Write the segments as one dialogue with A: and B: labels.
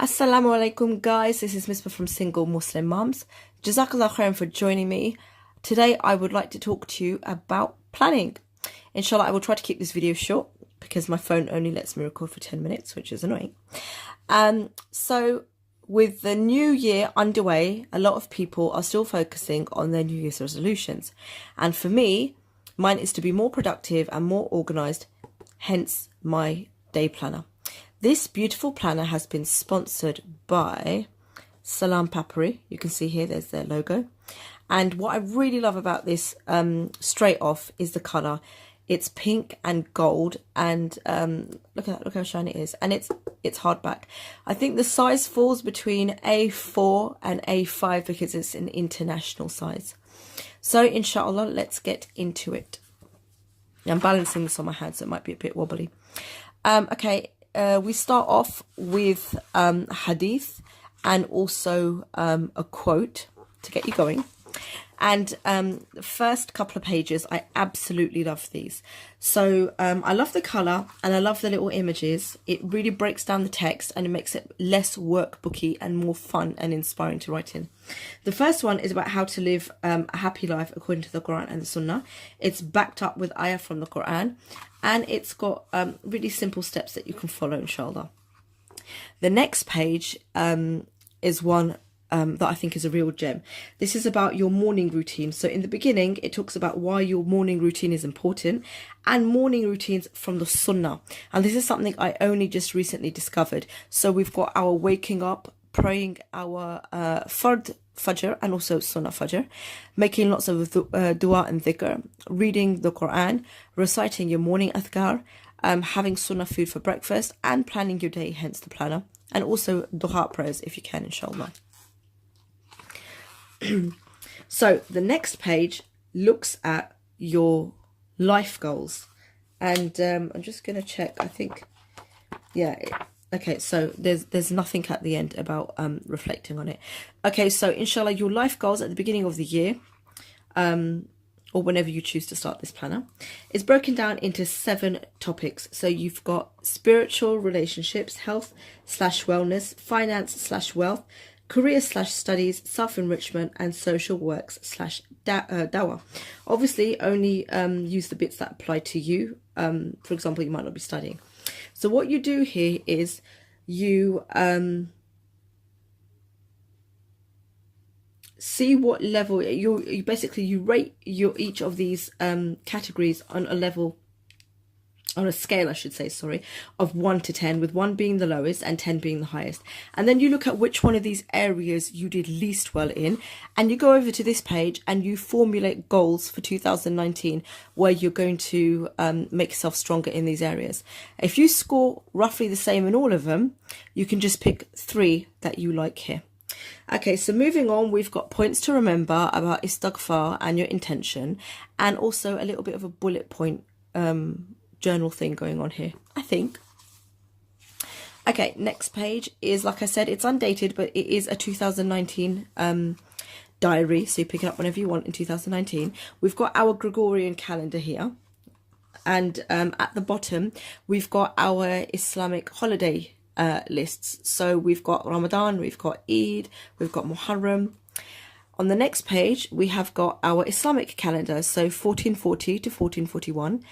A: Assalamu alaikum guys, this is Misbah from Single Muslim Mums. Jazakallah khairan for joining me. Today I would like to talk to you about planning. Inshallah I will try to keep this video short because my phone only lets me record for 10 minutes, which is annoying. So with the new year underway, a lot of people are still focusing on their New Year's resolutions. And for me, mine is to be more productive and more organised, hence my day planner. This beautiful planner has been sponsored by Salam Papri. You can see here, there's their logo. And what I really love about this straight off is the colour. It's pink and gold, and look at that, look how shiny it is. And it's hardback. I think the size falls between A4 and A5 because it's an international size. So inshallah, let's get into it. I'm balancing this on my hand, so it might be a bit wobbly. Okay. We start off with hadith and also a quote to get you going. And the first couple of pages, I absolutely love these. So I love the colour and I love the little images. It really breaks down the text and it makes it less workbooky and more fun and inspiring to write in. The first one is about how to live a happy life according to the Quran and the Sunnah. It's backed up with ayah from the Quran. And it's got really simple steps that you can follow, inshallah. The next page is one that I think is a real gem. This is about your morning routine. So in the beginning, it talks about why your morning routine is important and morning routines from the Sunnah. And this is something I only just recently discovered. So we've got our waking up, praying our Fajr and also Sunnah Fajr, making lots of dua and dhikr, reading the Quran, reciting your morning adhkar, having Sunnah food for breakfast, and planning your day, hence the planner, and also dua prayers if you can, inshallah. So the next page looks at your life goals, and I'm just going to check. I think, yeah. Okay, so there's nothing at the end about reflecting on it. Okay, so inshallah, your life goals at the beginning of the year, or whenever you choose to start this planner, is broken down into 7 topics. So you've got spiritual relationships, health/wellness, finance/wealth, career/studies, self-enrichment, and social works/dawah. Obviously, only use the bits that apply to you. For example, you might not be studying. So what you do here is you see what level you basically rate each of these categories on a level, on a scale, I should say, sorry, of 1 to 10, with 1 being the lowest and 10 being the highest. And then you look at which one of these areas you did least well in, and you go over to this page and you formulate goals for 2019 where you're going to make yourself stronger in these areas. If you score roughly the same in all of them, you can just pick 3 that you like here. Okay, so moving on, we've got points to remember about istighfar and your intention, and also a little bit of a bullet point journal thing going on here, I think. Okay, next page is, like I said, it's undated, but it is a 2019 diary, so you pick it up whenever you want in 2019. We've got our Gregorian calendar here, and at the bottom we've got our Islamic holiday lists. So we've got Ramadan, we've got Eid, we've got Muharram. On the next page we have got our Islamic calendar, so 1440 to 1441.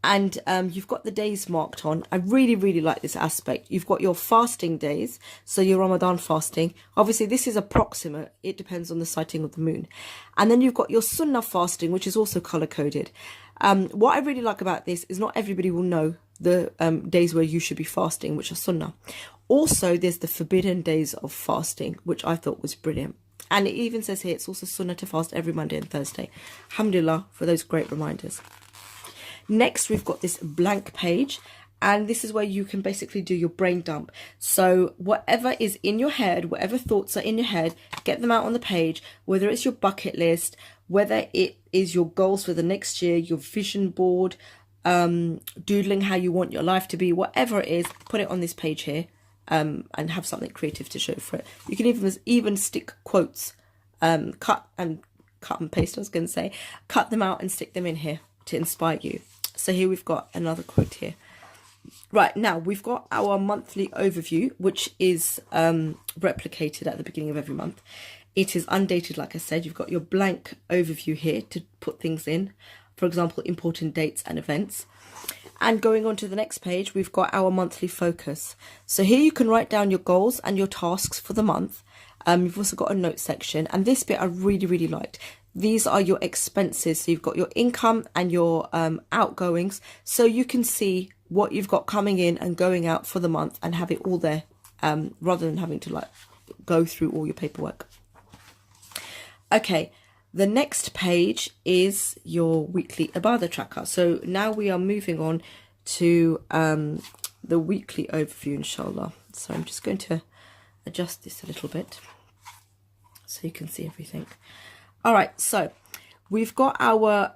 A: And you've got the days marked on. I really like this aspect. You've got your fasting days, so your Ramadan fasting. Obviously, this is approximate. It depends on the sighting of the moon. And then you've got your Sunnah fasting, which is also color-coded. What I really like about this is not everybody will know the days where you should be fasting, which are Sunnah. Also, there's the forbidden days of fasting, which I thought was brilliant. And it even says here it's also Sunnah to fast every Monday and Thursday. Alhamdulillah for those great reminders. Next, we've got this blank page, and this is where you can basically do your brain dump. So whatever is in your head, whatever thoughts are in your head, get them out on the page, whether it's your bucket list, whether it is your goals for the next year, your vision board, doodling how you want your life to be, whatever it is, put it on this page here, and have something creative to show for it. You can even stick quotes, cut and paste, I was going to say, cut them out and stick them in here to inspire you. So here we've got another quote here. Right, now we've got our monthly overview, which is replicated at the beginning of every month. It is undated, like I said. You've got your blank overview here to put things in, for example, important dates and events. And going on to the next page, we've got our monthly focus. So here you can write down your goals and your tasks for the month. You've also got a note section, and this bit I really liked. These are your expenses. So you've got your income and your outgoings, so you can see what you've got coming in and going out for the month and have it all there, rather than having to like go through all your paperwork. Okay, the next page is your weekly Ibadah tracker. So now we are moving on to the weekly overview, inshallah. So I'm just going to adjust this a little bit so you can see everything. All right, so we've got our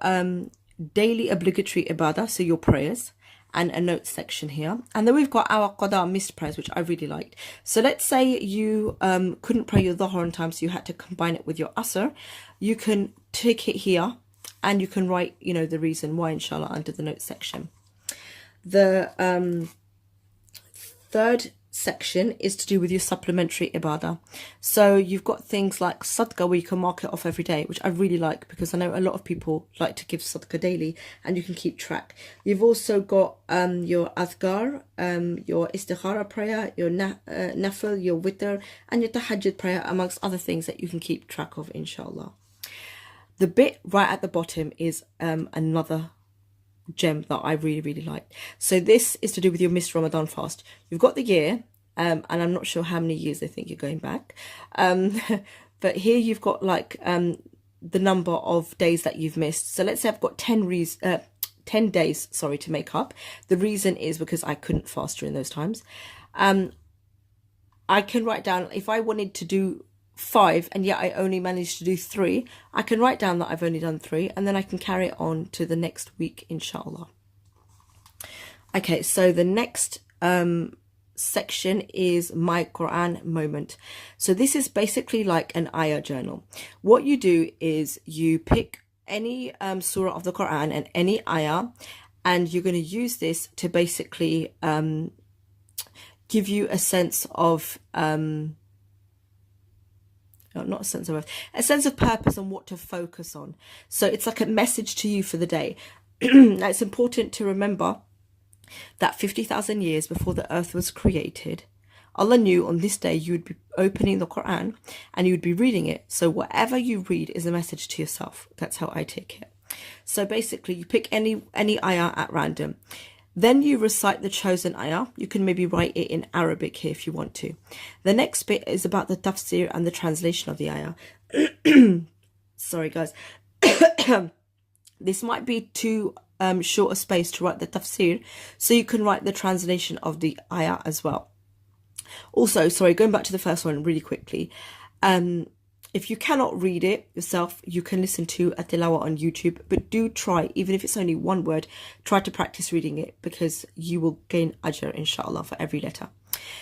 A: daily obligatory Ibadah, so your prayers, and a notes section here. And then we've got our qada, missed prayers, which I really liked. So let's say you couldn't pray your dhuhr on time, so you had to combine it with your asr. You can tick it here and you can write, you know, the reason why, inshallah, under the notes section. The third section is to do with your supplementary ibadah. So you've got things like sadaqah, where you can mark it off every day, which I really like because I know a lot of people like to give sadaqah daily and you can keep track. You've also got your adhkar, your istikhara prayer, your nafil, your witr, and your tahajjud prayer, amongst other things that you can keep track of, inshallah. The bit right at the bottom is another gem that I really liked. So this is to do with your missed Ramadan fast. You've got the year, and I'm not sure how many years they think you're going back, but here you've got like the number of days that you've missed. So let's say I've got 10 days, sorry, to make up. The reason is because I couldn't fast during those times. I can write down, if I wanted to do 5 and yet I only managed to do 3, I can write down that I've only done 3, and then I can carry it on to the next week, inshallah. Okay, so the next section is my Quran moment. So this is basically like an ayah journal. What you do is you pick any surah of the Quran and any ayah, and you're going to use this to basically give you a sense of not a sense of purpose on what to focus on. So it's like a message to you for the day. Now it's important to remember that 50,000 years before the earth was created, Allah knew on this day you would be opening the Quran and you would be reading it. So whatever you read is a message to yourself. That's how I take it. So basically you pick any ayah at random. Then you recite the chosen ayah. You can maybe write it in Arabic here if you want to. The next bit is about the tafsir and the translation of the ayah. Sorry, guys. This might be too short a space to write the tafsir, so you can write the translation of the ayah as well. Also, sorry, going back to the first one really quickly. If you cannot read it yourself, you can listen to a tilawah on YouTube, but do try, even if it's only one word, try to practice reading it, because you will gain ajr, inshallah, for every letter.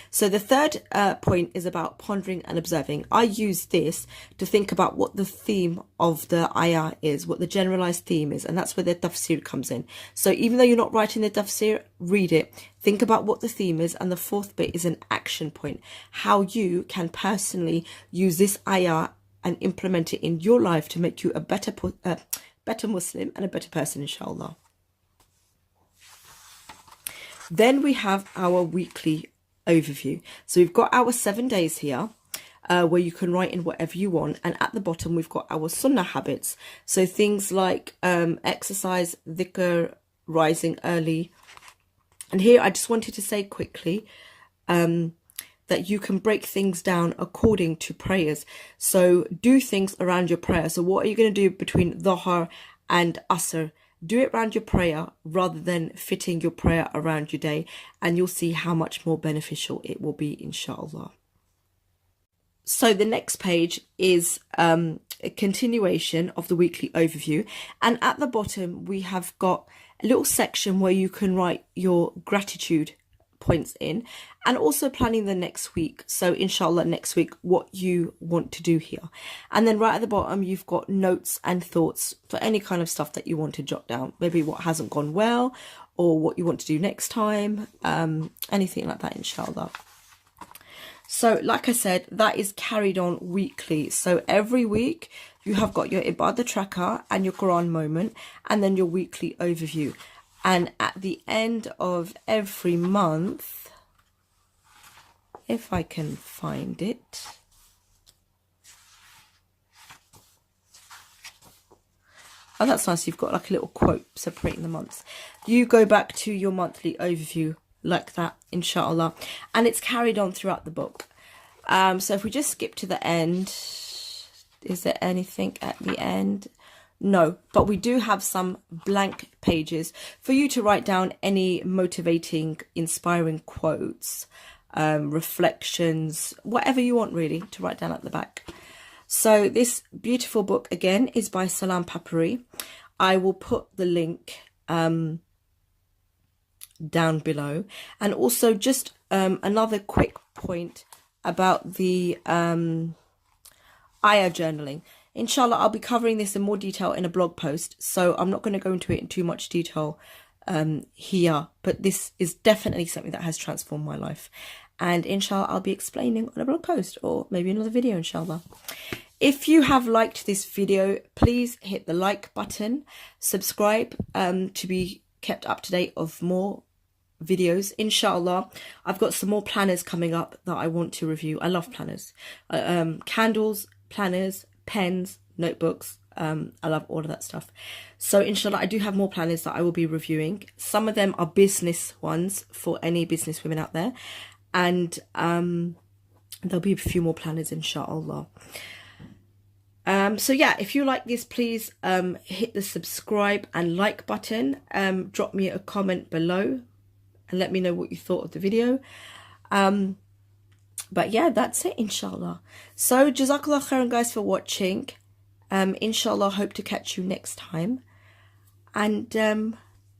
A: So the third point is about pondering and observing. I use this to think about what the theme of the ayah is, what the generalized theme is, and that's where the tafsir comes in. So even though you're not writing the tafsir, read it, think about what the theme is, and the fourth bit is an action point, how you can personally use this ayah and implement it in your life to make you a better Muslim and a better person, inshallah. Then we have our weekly overview. So we've got our 7 days here, where you can write in whatever you want, and at the bottom we've got our sunnah habits. So things like exercise, dhikr, rising early. And here I just wanted to say quickly that you can break things down according to prayers. So do things around your prayer. So what are you going to do between dhuhr and asr? Do it around your prayer rather than fitting your prayer around your day, and you'll see how much more beneficial it will be, inshallah. So the next page is a continuation of the weekly overview, and at the bottom we have got a little section where you can write your gratitude points in, and also planning the next week. So inshallah next week what you want to do here. And then right at the bottom you've got notes and thoughts for any kind of stuff that you want to jot down, maybe what hasn't gone well or what you want to do next time, anything like that, inshallah. So like I said, that is carried on weekly. So every week you have got your Ibadah tracker and your Quran moment, and then your weekly overview. And at the end of every month, if I can find it, oh, that's nice. You've got like a little quote separating the months. You go back to your monthly overview like that, inshallah. And it's carried on throughout the book. So if we just skip to the end, is there anything at the end? No, but we do have some blank pages for you to write down any motivating, inspiring quotes, reflections, whatever you want really to write down at the back. So this beautiful book again is by Salam Papari. I will put the link down below. And also just another quick point about the ayah journaling. Inshallah, I'll be covering this in more detail in a blog post, so I'm not going to go into it in too much detail here, but this is definitely something that has transformed my life. And inshallah, I'll be explaining on a blog post or maybe another video, inshallah. If you have liked this video, please hit the like button, subscribe to be kept up to date of more videos. Inshallah, I've got some more planners coming up that I want to review. I love planners, candles, planners, pens, notebooks. I love all of that stuff. So inshallah, I do have more planners that I will be reviewing. Some of them are business ones for any business women out there, and there'll be a few more planners, inshallah. So yeah, if you like this, please hit the subscribe and like button. Drop me a comment below and let me know what you thought of the video. But yeah, that's it, inshallah. So jazakallah khairan guys for watching. Inshallah, hope to catch you next time, and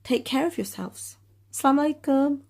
A: take care of yourselves. Assalamu alaikum.